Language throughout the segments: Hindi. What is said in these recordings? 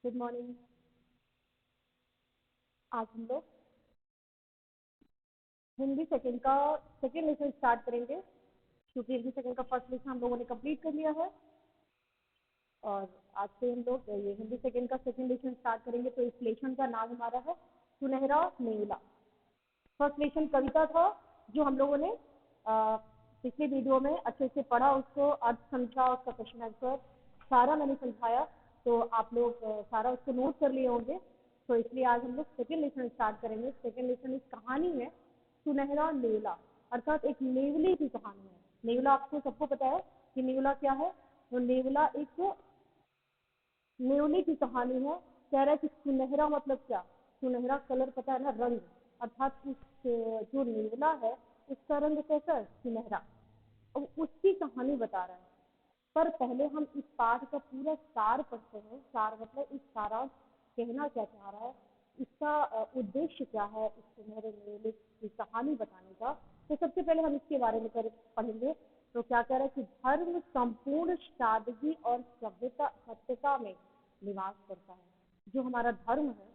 Good morning. आज हम लोग हिंदी सेकंड का सेकंड लेसन स्टार्ट करेंगे, क्योंकि हिंदी सेकंड का फर्स्ट लेसन हम लोगों ने कंप्लीट कर लिया है। और आज से हम लोग ये हिंदी सेकंड का सेकंड लेसन स्टार्ट करेंगे। तो इस लेसन का नाम हमारा है सुनहरा नेवला। फर्स्ट लेसन कविता था, जो हम लोगों ने पिछले वीडियो में अच्छे से पढ़ा, उसको अर्थ समझा, उसका क्वेश्चन आंसर सारा मैंने समझाया। तो आप लोग सारा उसको नोट कर लिए होंगे। तो इसलिए आज हम लोग सेकेंड लेसन स्टार्ट करेंगे। सेकेंड लेसन इस कहानी है सुनहरा नेवला, अर्थात एक नेवले की कहानी है। नेवला आपको सबको पता है कि नेवला क्या है। तो नेवला एक नेवले की कहानी है। कह रहा है कि सुनहरा मतलब क्या, सुनहरा कलर पता है ना, रंग। अर्थात उस जो नेवला है उसका रंग कैसा है, सुनहरा। अब उसकी कहानी बता रहा है। पर पहले हम इस पाठ का पूरा सार पढ़ते हैं। सार मतलब इस सारांश कहना क्या चाह रहा है, इसका उद्देश्य क्या है इस सुनहरे नेवले की कहानी बताने का। तो सबसे पहले हम इसके बारे में पढ़ेंगे। तो क्या कह रहा है कि धर्म संपूर्ण सादगी और सभ्यता में निवास करता है। जो हमारा धर्म है,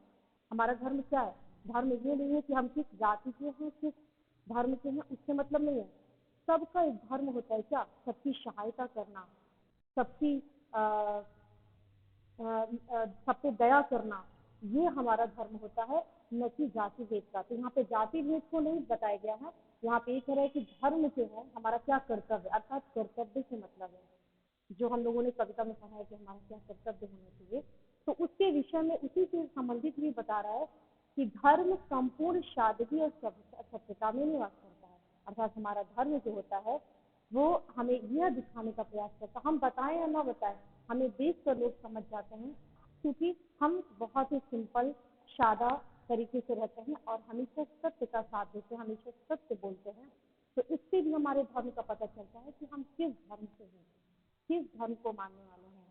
हमारा धर्म क्या है। धर्म ये नहीं है कि हम किस जाति के हैं, किस धर्म के हैं, उससे मतलब नहीं है। सबका एक धर्म होता है, क्या, सबकी सहायता करना, सबकी सब पे दया करना, ये हमारा धर्म होता है, न कि जाति भेद का। तो यहाँ पे जाति भेद को नहीं बताया गया है। यहाँ पे ये कह रहा है कि धर्म जो है हमारा क्या कर्तव्य, अर्थात कर्तव्य से मतलब है जो हम लोगों ने कविता में पढ़ा है कि हमारा क्या कर्तव्य होना चाहिए। तो उसके विषय में उसी से संबंधित भी बता रहा है कि धर्म संपूर्ण सादगी और सभ्यता में निवास करता है। अर्थात हमारा धर्म जो होता है वो हमें यह दिखाने का प्रयास करता है, हम बताएं या ना बताएं, हमें देख कर लोग समझ जाते हैं, क्योंकि हम बहुत ही सिंपल सादा तरीके से रहते हैं और हमेशा सत्य का साथ देते हैं, हमेशा सत्य बोलते हैं। तो इससे भी हमारे धर्म का पता चलता है कि हम किस धर्म से हैं, किस धर्म को मानने वाले हैं।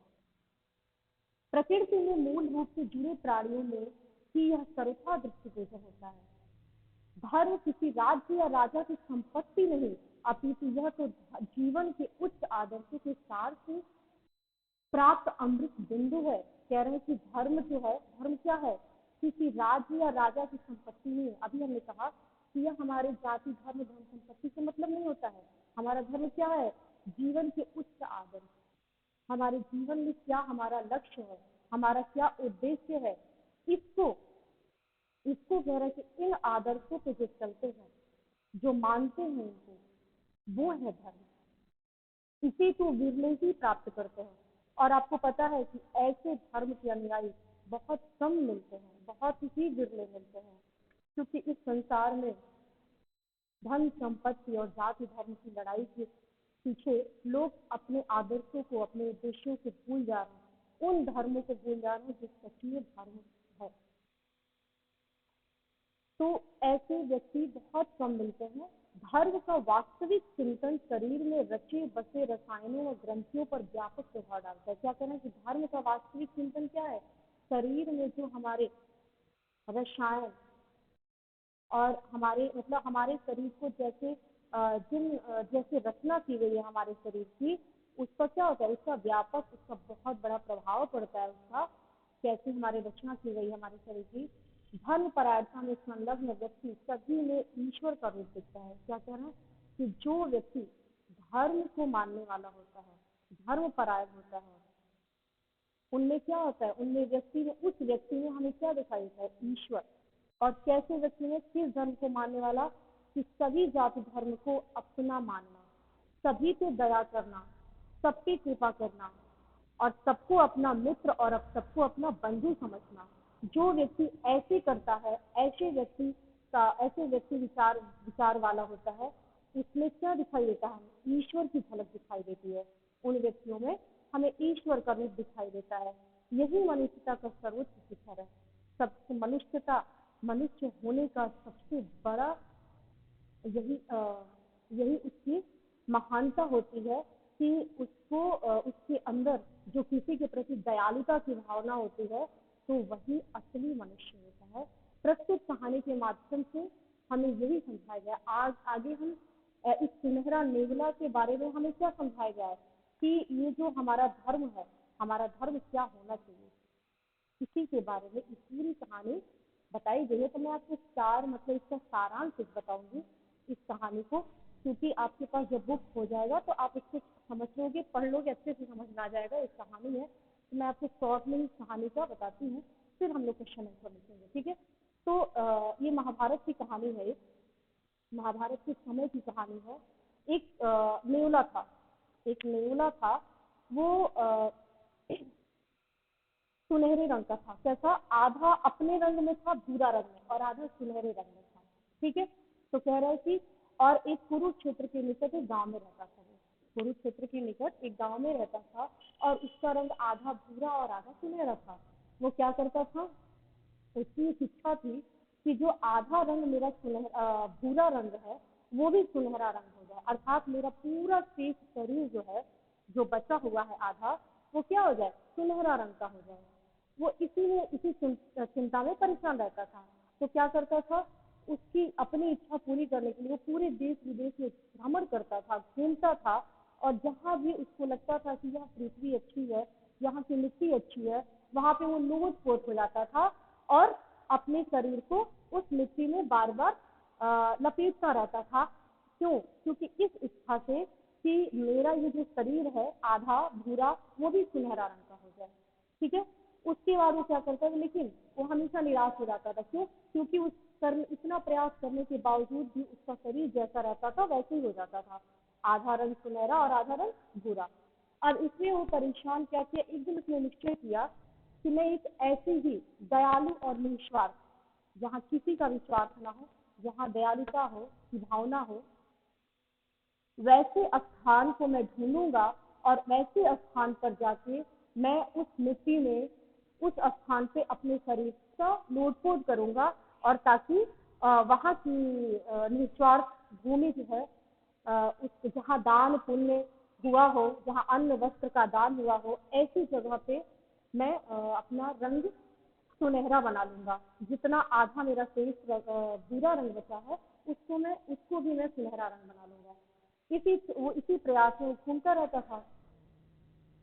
प्रकृति में मूल रूप से जुड़े प्राणियों में ही यह सर्वथा दृष्टिगोचर होता है। धर्म किसी राज्य या राजा की संपत्ति नहीं, अपितु यह तो जीवन के उच्च आदर्शों के सार से प्राप्त अमृत बिंदु है। कह रहे हैं कि धर्म जो है, धर्म क्या है, किसी राज्य या राजा की संपत्ति नहीं है। अभी हमने कहा कि यह हमारे जाति धर्म धन संपत्ति से मतलब नहीं होता है। हमारा धर्म क्या है, जीवन के उच्च आदर्श, हमारे जीवन में क्या हमारा लक्ष्य है, हमारा क्या उद्देश्य है, इसको इसको कह रहे हैं कि इन आदर्शों पे जो चलते हैं, जो मानते हैं इनको, वो है धर्म। इसे तो विरले ही प्राप्त करते हैं। और आपको पता है कि ऐसे धर्म के अनुयायी बहुत कम मिलते हैं, बहुत ही विरले मिलते हैं, क्योंकि इस संसार में धन संपत्ति और जाति धर्म की लड़ाई के पीछे लोग अपने आदर्शों को, अपने उद्देश्यों को भूल जा रहे हैं, उन धर्मों को भूल जा रहे हैं जो सच्चे धर्म है। तो ऐसे व्यक्ति बहुत कम मिलते हैं। धर्म का वास्तविक चिंतन शरीर में रचे बसे रसायनों और ग्रंथियों पर व्यापक प्रभाव डालता है। क्या कहना है कि धर्म का वास्तविक चिंतन क्या है, शरीर में जो हमारे रसायन और हमारे मतलब हमारे शरीर को जैसे जैसे रचना की गई है हमारे शरीर की, उस पर क्या होता है, उसका व्यापक, उसका बहुत बड़ा प्रभाव पड़ता है। उसका कैसे हमारे रचना की गई है हमारे शरीर की। धर्म परायणता में संलग्न व्यक्ति सभी में ईश्वर का रूप दिखता है। क्या कह रहे हैं कि जो व्यक्ति धर्म को मानने वाला होता है, धर्म परायण होता है, उनमें क्या होता है, उनमें व्यक्ति में, उस व्यक्ति में हमें क्या दिखाई देता है, ईश्वर। और कैसे व्यक्ति में, किस धर्म को मानने वाला, कि सभी जाति धर्म को अपना मानना, सभी पे दया करना, सब पे कृपा करना, और सबको अपना मित्र और सबको अपना बंधु समझना। जो व्यक्ति ऐसे करता है, ऐसे व्यक्ति विचार वाला होता है, उसमें क्या दिखाई देता है, ईश्वर की झलक दिखाई देती है। उन व्यक्तियों में हमें ईश्वर का रूप दिखाई देता है। यही मनुष्यता का सर्वोच्च शिखर है। सबसे मनुष्य होने का सबसे बड़ा यही उसकी महानता होती है कि उसके अंदर जो किसी के प्रति दयालुता की भावना होती है, तो वही असली मनुष्य होता है। प्रस्तुत कहानी के माध्यम से हमें यही समझाया गया। आज आगे हम इस सुनहरा नेवला के बारे में हमें क्या समझाया गया है कि ये जो हमारा धर्म है, हमारा धर्म क्या होना चाहिए। इसी के बारे में इस पूरी कहानी बताई गई है। तो मैं आपको चार मतलब इसका सारांश कुछ बताऊंगी इस कहानी को, क्योंकि आपके पास जब बुक हो जाएगा तो आप उसको समझ लोगे, पढ़ लोगे, अच्छे से समझ में आ जाएगा। एक कहानी है, तो मैं आपको शॉर्ट में इस कहानी का बताती हूँ, फिर हम लोग क्वेश्चन आंसर लिखेंगे, ठीक है। तो ये महाभारत की कहानी है, महाभारत के समय की कहानी है। एक नेवला था, एक नेवला था। वो सुनहरे रंग का था। कैसा? आधा अपने रंग में था, भूरा रंग में, और आधा सुनहरे रंग में था, ठीक है। तो कह रहे कि और एक कुरुक्षेत्र के निकट एक गांव में रहता था वो, कुरुक्षेत्र के निकट एक गांव में रहता था, और उसका रंग आधा भूरा और आधा सुनहरा था। वो क्या करता था? उसकी एक इच्छा थी कि जो आधा रंग मेरा भूरा रंग है, वो भी सुनहरा रंग हो जाए, अर्थात मेरा पूरा शेष शरीर जो है, जो बचा हुआ है आधा, वो क्या हो जाए? सुनहरा रंग का हो जाए। वो इसी चिंता में परेशान रहता था। तो क्या करता था? उसकी अपनी इच्छा पूरी करने के लिए वो पूरे देश विदेश में भ्रमण करता था, घूमता था, और जहाँ भी उसको लगता था कि यह पृथ्वी अच्छी है, यहाँ की मिट्टी अच्छी है, वहां पे वो लोट पोट हो जाता था, और अपने शरीर को उस मिट्टी में बार बार लपेटता रहता था। क्यों? क्योंकि इस इच्छा से कि मेरा ये जो शरीर है आधा भूरा, वो भी सुनहरा रंग का हो जाए, ठीक है। उसके बाद वो क्या करता था, लेकिन वो हमेशा निराश हो जाता था। क्यों? क्योंकि इतना प्रयास करने के बावजूद भी उसका शरीर जैसा रहता था वैसे ही हो जाता था, आधा रंग सुनहरा और आधा रंग भूरा। अब इसलिए वो परेशान क्या किया, एक दिन उसने निश्चय किया कि मैं एक ऐसी ही दयालु और निस्वार्थ, जहाँ किसी का भी स्वार्थ ना हो, जहाँ दयालुता हो की भावना हो, वैसे स्थान को मैं ढूंढूंगा, और वैसे स्थान पर जाके मैं उस मिट्टी में, उस स्थान पे अपने शरीर का लोटपोट करूंगा, और ताकि वहाँ की निस्वार्थ भूमि जो है, उस जहाँ दान पुण्य हुआ हो, जहाँ अन्न वस्त्र का दान हुआ हो, ऐसी जगह पे मैं अपना रंग सुनहरा बना लूंगा। जितना आधा मेरा शेष भूरा रंग बचा है, उसको भी मैं सुनहरा रंग बना लूंगा। इसी प्रयास में घूमता रहता था।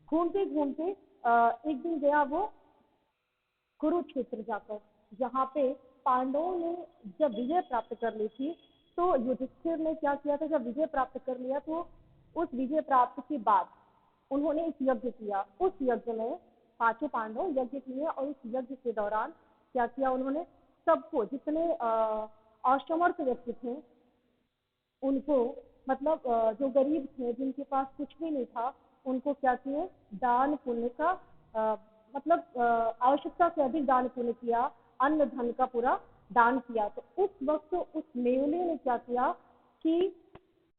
घूमते घूमते एक दिन गया वो कुरुक्षेत्र जाकर, जहाँ पे पांडवों ने जब विजय प्राप्त कर ली थी, तो युधिष्ठिर ने क्या किया था, जब विजय प्राप्त कर लिया तो उस विजय प्राप्त के बाद उन्होंने एक यज्ञ किया। उस यज्ञ में पांचों पांडव यज्ञ किए, और उस यज्ञ के दौरान क्या किया उन्होंने, सबको, जितने असमर्थ व्यक्ति थे उनको, मतलब जो गरीब थे, जिनके पास कुछ भी नहीं था, उनको क्या किए, दान पुण्य का अ, मतलब आवश्यकता से अधिक दान पुण्य किया, अन्न धन का पूरा दान किया। तो उस वक्त उस मेवले ने क्या किया कि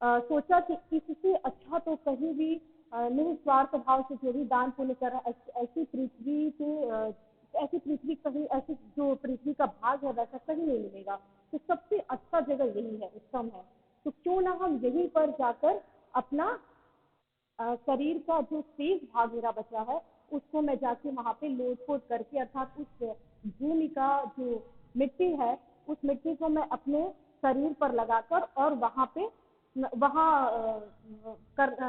सोचा कि इससे अच्छा तो कहीं भी निस्वार्थ भाव से जो भी दान पुण्य कर रहा है, ऐसी पृथ्वी के ऐसी पृथ्वी कहीं, ऐसी जो पृथ्वी का भाग है वैसा कहीं नहीं मिलेगा। तो सबसे अच्छा जगह यही है, उत्तम है। तो क्यों ना हम यहीं पर जाकर अपना शरीर का जो शेष भाग मेरा बचा है, उसको मैं जाके वहां पे लोटपोट करके, अर्थात उस भूमि का जो मिट्टी है, उस मिट्टी को मैं अपने शरीर पर लगाकर, और वहां पे वहां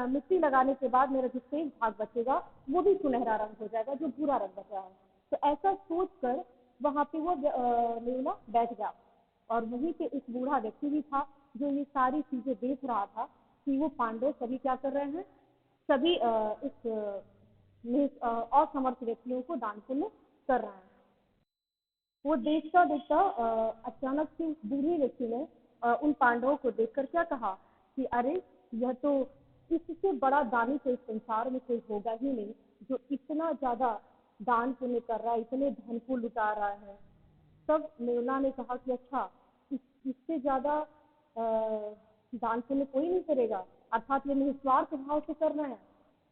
मिट्टी लगाने के बाद मेरा जो शेष भाग बचेगा वो भी सुनहरा रंग हो जाएगा, जो भूरा रंग बचा है। तो ऐसा सोच कर वहां पे वो मेहुला बैठ गया, और वहीं पे एक बूढ़ा व्यक्ति भी था, जो ये सारी चीजें देख रहा था कि वो पांडव सभी क्या कर रहे हैं, सभी इस असमर्थ व्यक्तियों को दान पुण्य कर रहे हैं। वो देखता देखता अचानक से उस बूढ़े व्यक्ति ने उन पांडवों को देखकर क्या कहा कि अरे, यह तो, इससे बड़ा दानी तो इस संसार में कोई होगा ही नहीं, जो इतना ज्यादा दान पुण्य कर रहा है, इतने धन को लुटा रहा है। तब नेवला ने कहा कि अच्छा, इससे ज्यादा दान पुण्य कोई नहीं करेगा, अर्थात ये निस्वार्थ भाव से कर रहे हैं।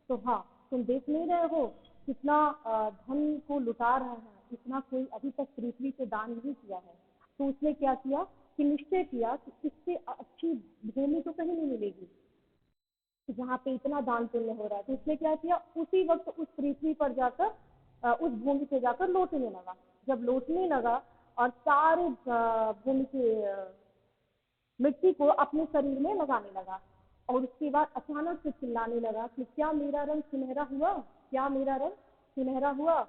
तो हाँ, तुम देख नहीं रहे हो कितना धन को लुटा रहे हैं, इतना कोई अभी तक पृथ्वी से दान नहीं किया है। तो उसने क्या किया कि निश्चय किया कि इससे अच्छी भूमि तो कहीं नहीं मिलेगी जहाँ पे इतना दान पुण्य हो रहा है। तो उसने क्या किया, उसी वक्त उस पृथ्वी पर जाकर उस भूमि पे जाकर लौटने लगा। जब लौटने लगा और सारे भूमि के मिट्टी को अपने शरीर में लगाने लगा, और उसके बाद अचानक से चिल्लाने लगा कि क्या मेरा रंग सुनहरा हुआ, क्या मेरा रंग सुनहरा हुआ।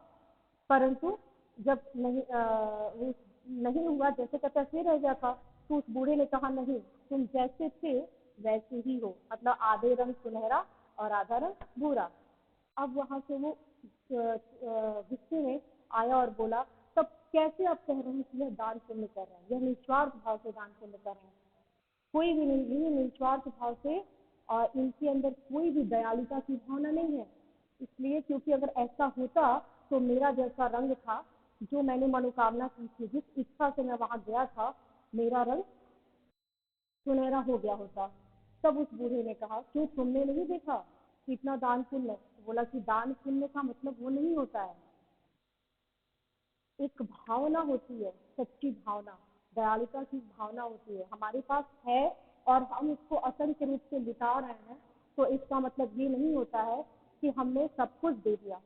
परंतु जब नहीं वो नहीं हुआ जैसे का तैसे रह गया था, तो उस बूढ़े ने कहा नहीं, तुम जैसे थे वैसे ही हो, मतलब आधे रंग सुनहरा और आधा रंग भूरा। अब वहां से वो गुस्से में आया और बोला, तब कैसे आप कह रहे हैं कि यह दान पुण्य कर रहे हैं, यह निस्वार्थ भाव से दान पुण्य कर रहे हैं, कोई भी नहीं, ये निस्वार्थ भाव से, और इनके अंदर कोई भी दयालुता की भावना नहीं है। इसलिए क्योंकि अगर ऐसा होता तो मेरा जैसा रंग था, जो मैंने मनोकामना की थी, जिस इच्छा से मैं वहां गया था, मेरा रंग सुनहरा हो गया होता। तब उस बूढ़े ने कहा, क्यों तुमने नहीं देखा कि इतना दान पुण्य? बोला कि दान पुण्य का मतलब वो नहीं होता है, एक भावना होती है, सच्ची भावना, दयालुता की भावना होती है, हमारे पास है और हम उसको असंख्य रूप से लुटा रहे हैं, तो इसका मतलब ये नहीं होता है कि हमने सब कुछ दे दिया,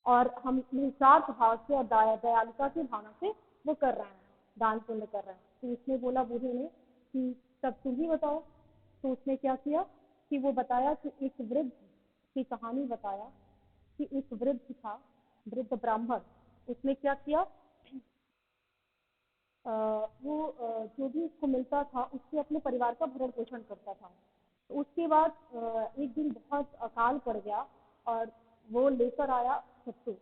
और हम निस्वार्थ भाव से और दयालुता की भावना से वो कर रहे हैं, दान पुण्य कर रहे हैं। तो उसने बोला बूढ़े ने कि तब तुम ही बताओ। तो उसने क्या किया कि वो बताया कि एक वृद्ध की कहानी बताया, कि एक वृद्ध था, वृद्ध ब्राह्मण। उसने क्या किया, वो जो भी उसको मिलता था उससे अपने परिवार का भरण पोषण करता था। तो उसके बाद एक दिन बहुत अकाल पड़ गया, और वो लेकर आया सत्तू।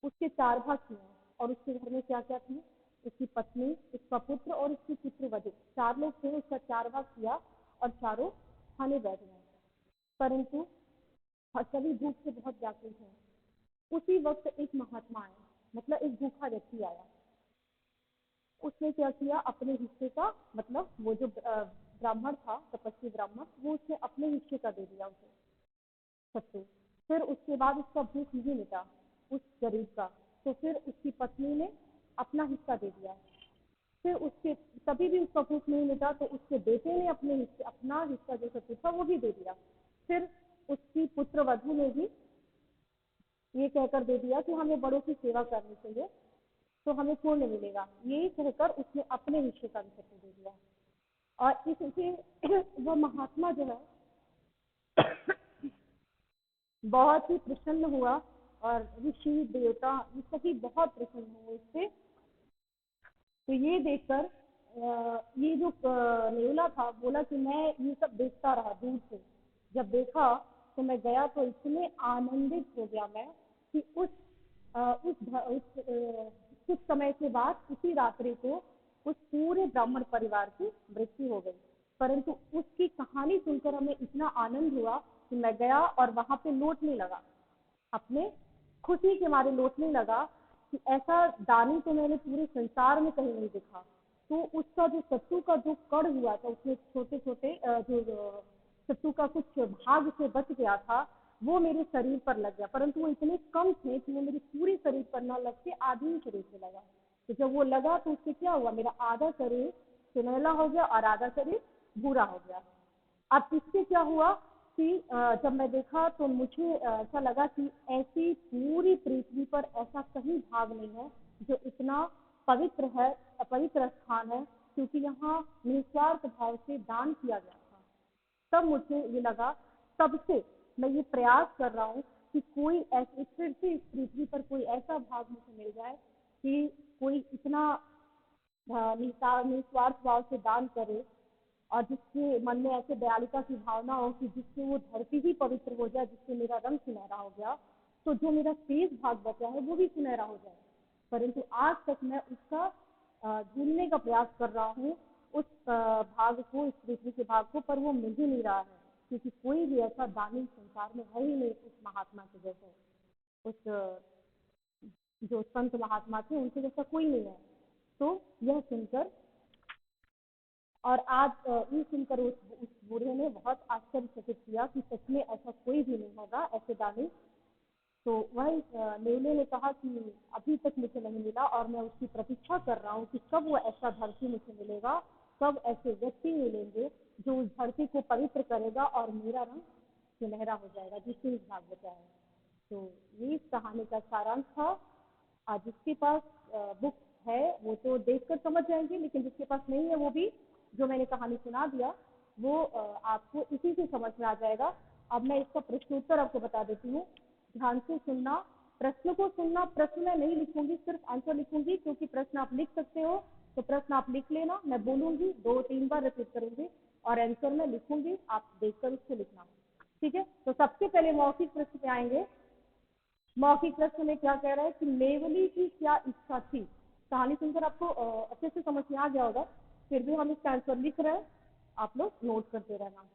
उसके 4 भाग किए, और उसके घर में क्या क्या थी, उसकी पत्नी, उसका पुत्र और उसकी पुत्रवधू, 4 लोग थे। उसका 4 भाग किया और चारों खाने बैठ गए, परंतु सभी भूख से बहुत व्याकुल थे। उसी वक्त एक महात्मा आया, मतलब एक भूखा व्यक्ति आया। उसने क्या किया, अपने हिस्से का, मतलब वो जो ब्राह्मण था, तपस्वी ब्राह्मण, वो उसने अपने हिस्से का दे दिया उसे सत्तू। फिर उसके बाद उसका भूख नहीं मिटा उस गरीब का, तो फिर उसकी पत्नी ने अपना हिस्सा दे दिया। फिर उसके तभी भी उसका भूख नहीं मिटा, तो उसके बेटे ने अपना हिस्सा जो सत्तू था वो भी दे दिया। फिर उसकी पुत्र वधू ने भी ये कहकर दे दिया कि हमें बड़ों की सेवा करनी चाहिए, तो हमें पुण्य मिलेगा, यही कहकर उसने अपने हिस्से का भी सत्तू दे दिया। और इससे वह महात्मा जो है बहुत ही प्रसन्न हुआ, और ऋषि देवता ये सभी बहुत प्रसन्न हुए इससे। तो ये देखकर ये जो नेवला था बोला कि मैं ये सब देखता रहा दूर से, जब देखा तो मैं गया तो इतने आनंदित हो गया मैं कि कुछ समय के बाद उसी रात्रि को उस पूरे ब्राह्मण परिवार की मृत्यु हो गई। परंतु उसकी कहानी सुनकर हमें इतना आनंद हुआ कि मैं गया और वहां पे लौटने लगा, अपने खुशी के मारे लौटने लगा कि ऐसा दानी तो मैंने पूरे संसार में कहीं नहीं देखा। तो उसका जो सत्तू का जो कण हुआ था, उसमें छोटे छोटे जो सत्तू का कुछ भाग से बच गया था, वो मेरे शरीर पर लग गया, परंतु वो इतने कम थे कि वो मेरे पूरे शरीर पर न लग के आधे ही शरीर पे लगा। तो जब वो लगा तो उससे क्या हुआ, मेरा आधा शरीर सुनहला हो गया और आधा शरीर भूरा हो गया। अब इससे क्या हुआ कि जब मैं देखा तो मुझे ऐसा लगा कि ऐसी पूरी पृथ्वी पर ऐसा कहीं भाग नहीं है जो इतना पवित्र है, पवित्र स्थान है, क्योंकि यहाँ निस्वार्थ भाव से दान किया गया था। तब मुझे ये लगा, तब से मैं ये प्रयास कर रहा हूँ कि कोई ऐसे फिर से इस पृथ्वी पर कोई ऐसा भाग मुझे मिल जाए कि कोई इतना निस्वार्थ भाव से दान करे, और जिसके मन में ऐसे दयालुता की भावना हो कि जिससे वो धरती ही पवित्र हो जाए, जिससे मेरा रंग सुनहरा हो गया, तो जो मेरा शेष भाग बचा है वो भी सुनहरा हो जाए। परंतु आज तक मैं उसका ढूंढने का प्रयास कर रहा हूँ, उस भाग को, इस पृथ्वी के भाग को, पर वो मिल ही नहीं रहा है, क्योंकि कोई भी ऐसा दानी संसार में है ही नहीं उस महात्मा के जैसे, उस जो संत महात्मा थे उनके जैसा कोई नहीं है। तो यह सुनकर, और आज ये सुनकर उस बूढ़े ने बहुत आश्चर्यचकित किया कि सच में ऐसा कोई भी नहीं होगा, ऐसे दानी। तो वह नेवले ने कहा कि अभी तक मुझे नहीं मिला, और मैं उसकी प्रतीक्षा कर रहा हूँ कि कब वो ऐसा धरती मुझे मिलेगा, कब ऐसे व्यक्ति मिलेंगे जो उस धरती को पवित्र करेगा और मेरा रंग सुनहरा हो जाएगा, जिससे इस भाग बचा है। तो ये इस कहानी का सारांश था। आज जिसके पास बुक है वो तो देखकर समझ जाएंगे, लेकिन जिसके पास नहीं है वो भी, जो मैंने कहानी सुना दिया, वो आपको इसी से समझ में आ जाएगा। अब मैं इसका प्रश्नोत्तर आपको बता देती हूँ, ध्यान से सुनना। प्रश्न को सुनना, प्रश्न मैं नहीं लिखूंगी, सिर्फ आंसर लिखूंगी, क्योंकि प्रश्न आप लिख सकते हो तो प्रश्न आप लिख लेना, मैं बोलूंगी 2-3 बार रिपीट करूंगी और आंसर मैं लिखूंगी, आप देखकर उसको लिखना। ठीक है, तो सबसे पहले मौखिक प्रश्न पे आएंगे। मौखिक प्रश्न में क्या कह रहा है कि नेवली की क्या इच्छा थी। कहानी सुनकर आपको अच्छे से समझ में आ गया होगा, फिर भी हम इसका आंसर लिख रहे हैं, आप लोग नोट करते रहना।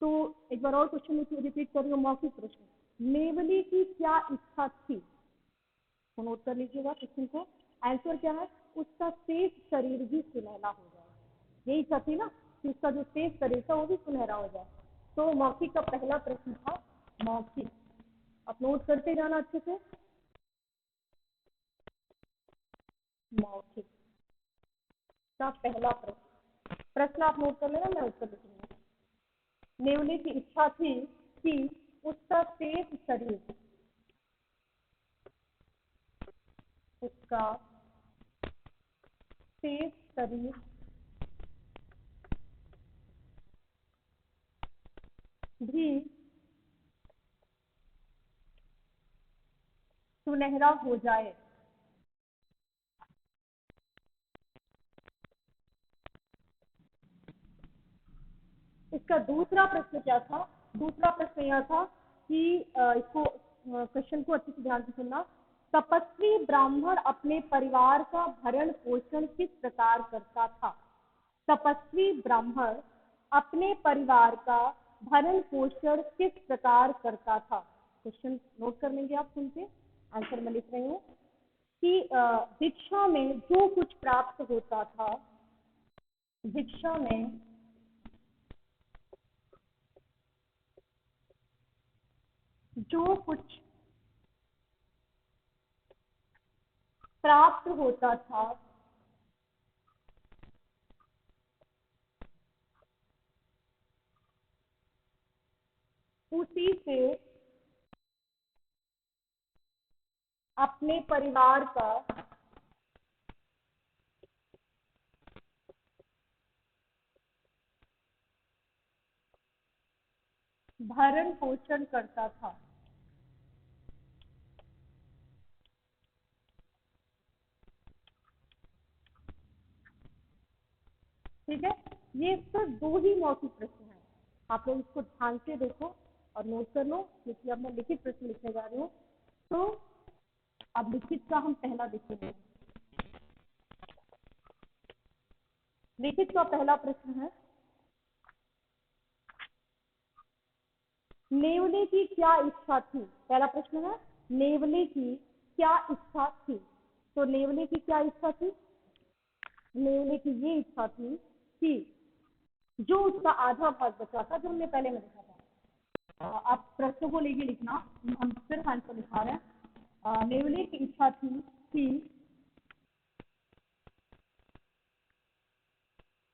तो एक बार और क्वेश्चन रिपीट कर रही हूँ, मौखिक प्रश्न, नेवली की क्या इच्छा थी, तो नोट कर लीजिएगा क्वेश्चन को। आंसर क्या है, उसका शेष शरीर भी सुनहरा हो जाए। यही इच्छा थी ना कि उसका जो शेष शरीर था वो भी सुनहरा हो जाए। तो मौखिक का पहला प्रश्न था मौखिक, आप नोट करते जाना अच्छे से। मौखिक का पहला प्रश्न, प्रश्न आप नोट कर लेना, मैं उत्तर लिखूंगा। नेवली की इच्छा थी कि उसका शेष शरीर, उसका शेष शरीर भी सुनहरा हो जाए। इसका दूसरा प्रश्न क्या था, दूसरा प्रश्न यह था कि इसको क्वेश्चन को अच्छे से ध्यान से सुनना। तपस्वी ब्राह्मण अपने परिवार का भरण पोषण किस प्रकार करता था। तपस्वी ब्राह्मण अपने परिवार का भरण पोषण किस प्रकार करता था। क्वेश्चन नोट कर लेंगे आप सुन के, आंसर मैं लिख रही हूँ कि भिक्षा में जो कुछ प्राप्त होता था, भिक्षा में जो कुछ प्राप्त होता था, उसी से अपने परिवार का भरण पोषण करता था। ठीक है, ये सिर्फ 2 ही मौखिक प्रश्न हैं, आप लोग इसको ध्यान से देखो और नोट कर लो, क्योंकि अब मैं लिखित प्रश्न लिखने जा रही हूँ। तो अब लिखित का हम पहला देखेंगे। लिखित का पहला प्रश्न है, नेवले की क्या इच्छा थी। पहला प्रश्न है, नेवले की क्या इच्छा थी। तो नेवले की क्या इच्छा थी, नेवले की ये इच्छा थी कि जो उसका आधा भाग बचा था, जो हमने पहले में देखा था, आप प्रश्न को लेके लिखना, हम सिर्फ आंसर लिखा रहे हैं। नेवले की इच्छा थी कि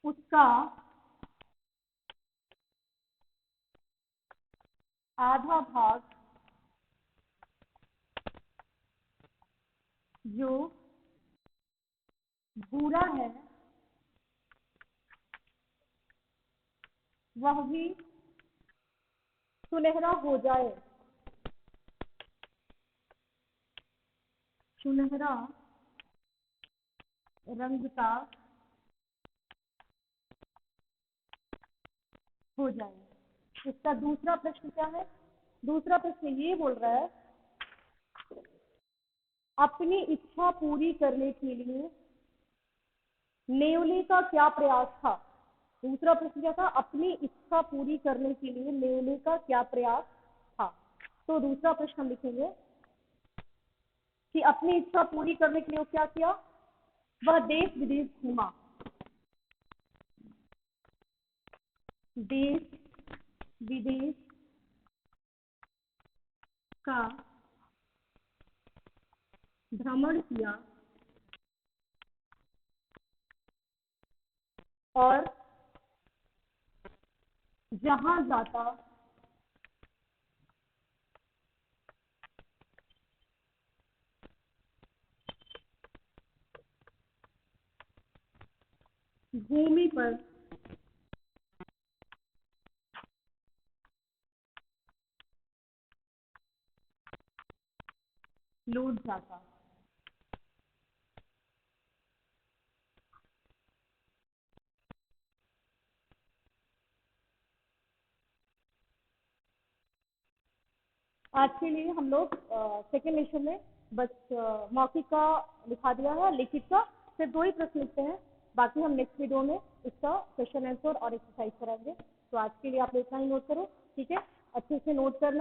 उसका आधा भाग जो भूरा है वह भी सुनहरा हो जाए, सुनहरा रंग का हो जाए। इसका दूसरा प्रश्न क्या है, दूसरा प्रश्न ये बोल रहा है, अपनी इच्छा पूरी करने के लिए नेवले का क्या प्रयास था। दूसरा प्रश्न क्या था, अपनी इच्छा पूरी करने के लिए नेवले का क्या प्रयास था। तो दूसरा प्रश्न हम लिखेंगे कि अपनी इच्छा पूरी करने के लिए वो क्या किया, वह देश विदेश घूमा, देश विदेश का भ्रमण किया और जहां जाता भूमि पर लूट जाता। आज के लिए हम लोग सेकेंड लेक्चर में बस मौखिक का लिखा दिया है, लिखित का सिर्फ 2 ही प्रश्न लिखते हैं। बाकी हम नेक्स्ट वीडियो में इसका क्वेश्चन आंसर और एक्सरसाइज कराएंगे। तो आज के लिए आप इतना ही नोट करो, ठीक है? अच्छे से नोट करना।